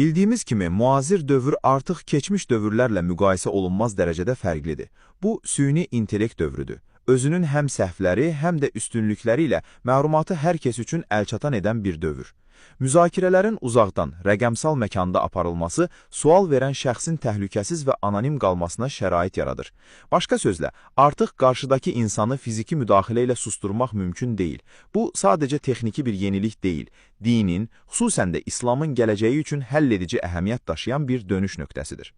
Bildiyimiz kimi, müasir dövr artıq keçmiş dövrlərlə müqayisə olunmaz dərəcədə fərqlidir. Bu, süni intellekt dövrüdür. Özünün həm səhvləri, həm də üstünlükləri ilə məlumatı hər kəs üçün əlçatan edən bir dövr. Müzakirələrin uzaqdan, rəqəmsal məkanda aparılması, sual verən şəxsin təhlükəsiz və anonim qalmasına şərait yaradır. Başqa sözlə, artıq qarşıdakı insanı fiziki müdaxilə ilə susturmaq mümkün deyil. Bu, sadəcə texniki bir yenilik deyil, dinin, xüsusən də İslamın gələcəyi üçün həlledici əhəmiyyət daşıyan bir dönüş nöqtəsidir.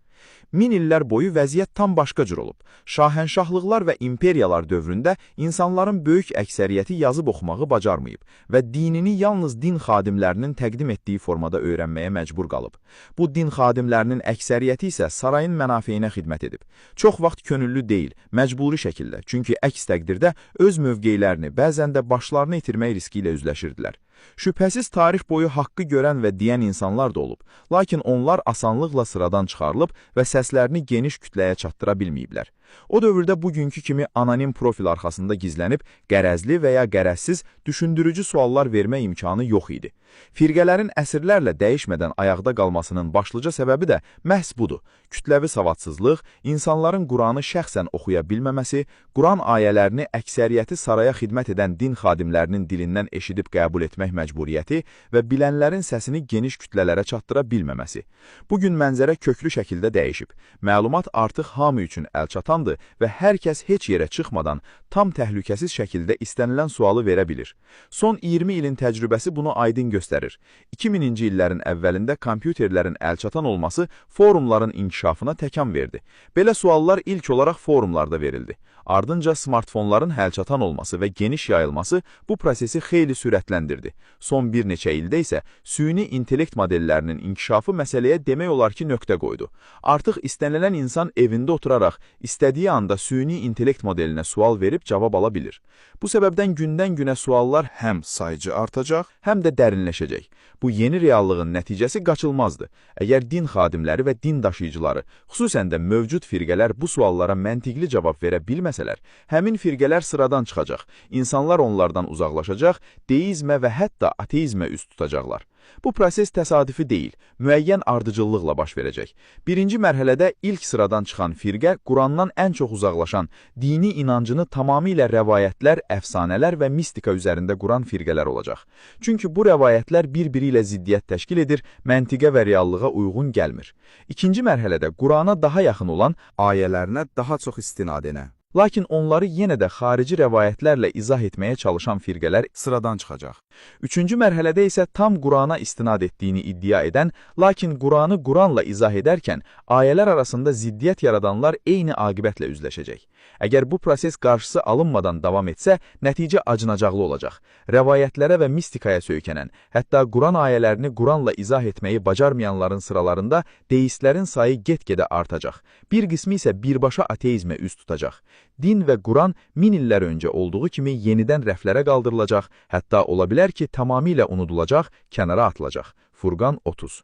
Min illər boyu vəziyyət tam başqa cür olub. Şahənşahlıqlar və imperiyalar dövründə insanların böyük əksəriyyəti yazıb oxumağı bacarmayıb və dinini yalnız din xadimlərinin təqdim etdiyi formada öyrənməyə məcbur qalıb. Bu din xadimlərinin əksəriyyəti isə sarayın mənafeyinə xidmət edib. Çox vaxt könüllü deyil, məcburi şəkildə, çünki əks təqdirdə öz mövqeylərini, bəzən də başlarını itirmək riski ilə üzləşirdilər. Şübhəsiz tarix boyu haqqı görən və deyən insanlar da olub, lakin onlar asanlıqla sıradan çıxarılıb və səslərini geniş kütləyə çatdıra bilməyiblər. O dövrdə bugünkü kimi anonim profil arxasında gizlənib, qərəzli və ya qərəzsiz düşündürücü suallar vermə imkanı yox idi. Firqələrin əsrlərlə dəyişmədən ayaqda qalmasının başlıca səbəbi də məhz budur. Kütləvi savadsızlıq, insanların Quranı şəxsən oxuya bilməməsi, Quran ayələrini əksəriyyəti saraya xidmət edən din xadimlərinin dilindən eşidib qəbul etmək məcburiyyəti və bilənlərin səsini geniş kütlələrə çatdıra bilməməsi. Bugün mənzərə köklü şəkildə dəyişib. Məlumat artıq hamı üçün əlçatandır və hər kəs heç yerə çıxmadan tam təhlükəsiz şəkildə istənilən sualı verə bilir. Son 20 ilin təcrübəsi bunu aydın göstərir. 2000-ci illərin əvvəlində kompüterlərin əlçatan olması forumların inkişafına təkan verdi. Belə suallar ilk olaraq forumlarda verildi. Ardınca smartfonların əlçatan olması və geniş yayılması bu prosesi xeyli sürətləndirdi. Son bir neçə ildə isə süni intellekt modellərinin inkişafı məsələyə demək olar ki, nöqtə qoydu. Artıq istənilən insan evində oturaraq istədiyi anda süni intellekt modelinə sual verib cavab ala bilir. Bu səbəbdən gündən-günə suallar həm sayıcı artacaq, həm də dərinləşəcək. Bu yeni reallığın nəticəsi qaçılmazdır. Əgər din xadimləri və din daşıyıcıları, xüsusən də mövcud firqələr bu suallara məntiqli cavab verə bilməsələr, həmin firqələr sıradan çıxacaq, insanlar onlardan uzaqlaşacaq, deizmə və hətta ateizmə üst tutacaqlar. Bu proses təsadüfi deyil, müəyyən ardıcıllıqla baş verəcək. Birinci mərhələdə ilk sıradan çıxan firqə Qurandan ən çox uzaqlaşan, dini inancını tamamilə rəvayətlər, əfsanələr və mistika üzərində quran firqələr olacaq. Çünki bu rəvayətlər bir-biri ilə ziddiyyət təşkil edir, məntiqə və reallığa uyğun gəlmir. İkinci mərhələdə Qurana daha yaxın olan ayələrinə daha çox istinad edən, lakin onları yenə də xarici rəvayətlərlə izah etməyə çalışan firqələr sıradan çıxacaq. Üçüncü mərhələdə isə tam Qurana istinad etdiyini iddia edən, lakin Quranı Quranla izah edərkən ayələr arasında ziddiyyət yaradanlar eyni aqibətlə üzləşəcək. Əgər bu proses qarşısı alınmadan davam etsə, nəticə acınacaqlı olacaq. Rəvayətlərə və mistikaya söykənən, hətta Quran ayələrini Quranla izah etməyi bacarmayanların sıralarında deistlərin sayı get-gedə artacaq. Bir qismi isə birbaşa ateizmə üst tutacaq. Din və Quran min illər öncə olduğu kimi yenidən rəflərə qaldırılacaq, hətta ola bilər ki, tamamilə unudulacaq, kənara atılacaq. Furqan 30.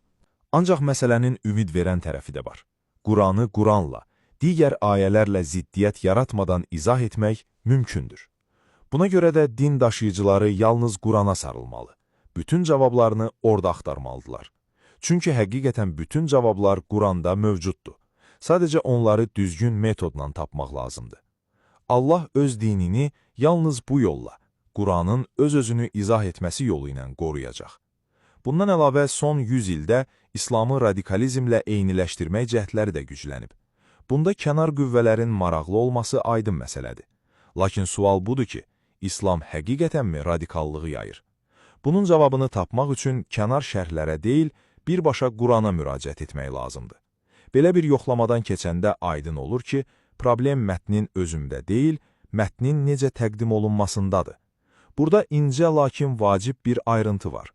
Ancaq məsələnin ümid verən tərəfi də var. Quranı Quranla, digər ayələrlə ziddiyyət yaratmadan izah etmək mümkündür. Buna görə də din daşıyıcıları yalnız Qurana sarılmalı. Bütün cavablarını orada axtarmalıdırlar. Çünki həqiqətən bütün cavablar Quranda mövcuddur. Sadəcə onları düzgün metodla tapmaq lazımdır. Allah öz dinini yalnız bu yolla, Quranın öz-özünü izah etməsi yolu ilə qoruyacaq. Bundan əlavə son 100 ildə İslamı radikalizmlə eyniləşdirmək cəhdləri də güclənib. Bunda kənar qüvvələrin maraqlı olması aydın məsələdir. Lakin sual budur ki, İslam həqiqətənmi radikallığı yayır? Bunun cavabını tapmaq üçün kənar şərhlərə deyil, birbaşa Qurana müraciət etmək lazımdır. Belə bir yoxlamadan keçəndə aydın olur ki, problem mətnin özündə deyil, mətnin necə təqdim olunmasındadır. Burada incə lakin vacib bir ayrıntı var.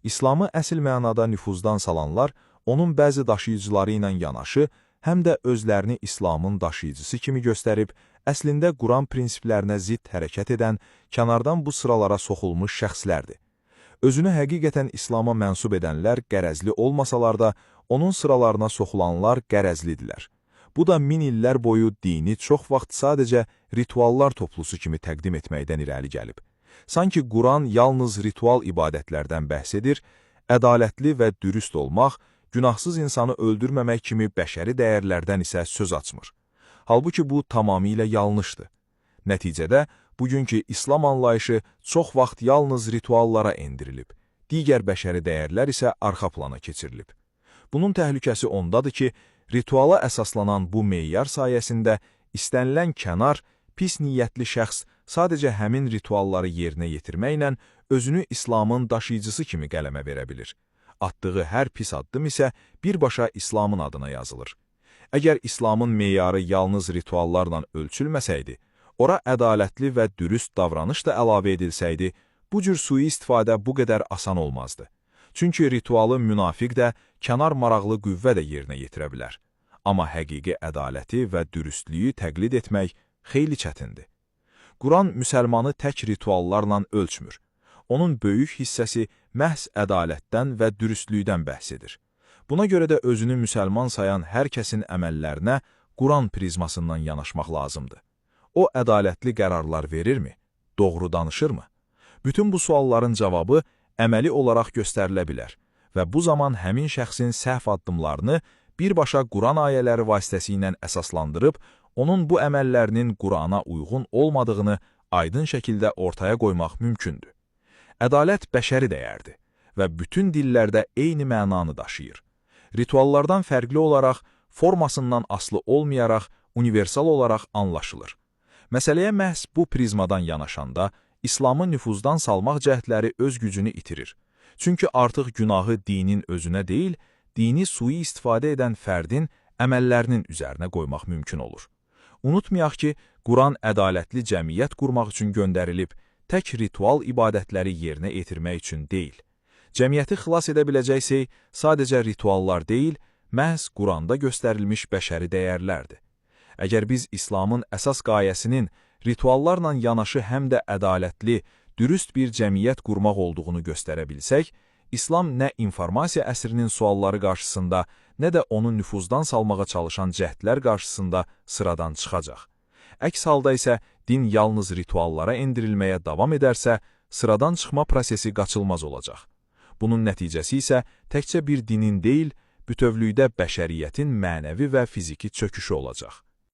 İslamı əsl mənada nüfuzdan salanlar, onun bəzi daşıyıcıları ilə yanaşı, həm də özlərini İslamın daşıyıcısı kimi göstərib, əslində Quran prinsiplərinə zidd hərəkət edən, kənardan bu sıralara soxulmuş şəxslərdir. Özünü həqiqətən İslama mənsub edənlər qərəzli olmasalar da, onun sıralarına soxulanlar qərəzlidirlər. Bu da min illər boyu dini çox vaxt sadəcə rituallar toplusu kimi təqdim etməkdən irəli gəlib. Sanki Quran yalnız ritual ibadətlərdən bəhs edir, ədalətli və dürüst olmaq, günahsız insanı öldürməmək kimi bəşəri dəyərlərdən isə söz açmır. Halbuki bu tamamilə yanlışdır. Nəticədə, bugünkü İslam anlayışı çox vaxt yalnız rituallara endirilib, digər bəşəri dəyərlər isə arxa plana keçirilib. Bunun təhlükəsi ondadır ki, rituala əsaslanan bu meyar sayəsində istənilən kənar, pis niyyətli şəxs sadəcə həmin ritualları yerinə yetirməklə özünü İslamın daşıyıcısı kimi qələmə verə bilir. Atdığı hər pis addım isə birbaşa İslamın adına yazılır. Əgər İslamın meyarı yalnız rituallarla ölçülməsəydi, ora ədalətli və dürüst davranış da əlavə edilsəydi, bu cür sui-istifadə bu qədər asan olmazdı. Çünki ritualı münafiq də, kənar maraqlı qüvvə də yerinə yetirə bilər. Amma həqiqi ədaləti və dürüstlüyü təqlid etmək xeyli çətindir. Quran müsəlmanı tək rituallarla ölçmür. Onun böyük hissəsi məhz ədalətdən və dürüstlükdən bəhs edir. Buna görə də özünü müsəlman sayan hər kəsin əməllərinə Quran prizmasından yanaşmaq lazımdır. O, ədalətli qərarlar verirmi? Doğru danışırmı? Bütün bu sualların cavabı əməli olaraq göstərilə bilər və bu zaman həmin şəxsin səhv addımlarını birbaşa Quran ayələri vasitəsilə əsaslandırıb, onun bu əməllərinin Qurana uyğun olmadığını aydın şəkildə ortaya qoymaq mümkündür. Ədalət bəşəri dəyərdir və bütün dillərdə eyni mənanı daşıyır. Rituallardan fərqli olaraq, formasından asılı olmayaraq, universal olaraq anlaşılır. Məsələyə məhz bu prizmadan yanaşanda, İslamı nüfuzdan salmaq cəhdləri öz gücünü itirir. Çünki artıq günahı dinin özünə deyil, dini sui-istifadə edən fərdin əməllərinin üzərinə qoymaq mümkün olur. Unutmayaq ki, Quran ədalətli cəmiyyət qurmaq üçün göndərilib, tək ritual ibadətləri yerinə yetirmək üçün deyil. Cəmiyyəti xilas edə biləcəksək, sadəcə rituallar deyil, məhz Quranda göstərilmiş bəşəri dəyərlərdir. Əgər biz İslamın əsas qayəsinin rituallarla yanaşı həm də ədalətli, dürüst bir cəmiyyət qurmaq olduğunu göstərə bilsək, İslam nə informasiya əsrinin sualları qarşısında, nə də onu nüfuzdan salmağa çalışan cəhdlər qarşısında sıradan çıxacaq. Əks halda isə din yalnız rituallara endirilməyə davam edərsə, sıradan çıxma prosesi qaçılmaz olacaq. Bunun nəticəsi isə təkcə bir dinin deyil, bütövlükdə bəşəriyyətin mənəvi və fiziki çöküşü olacaq.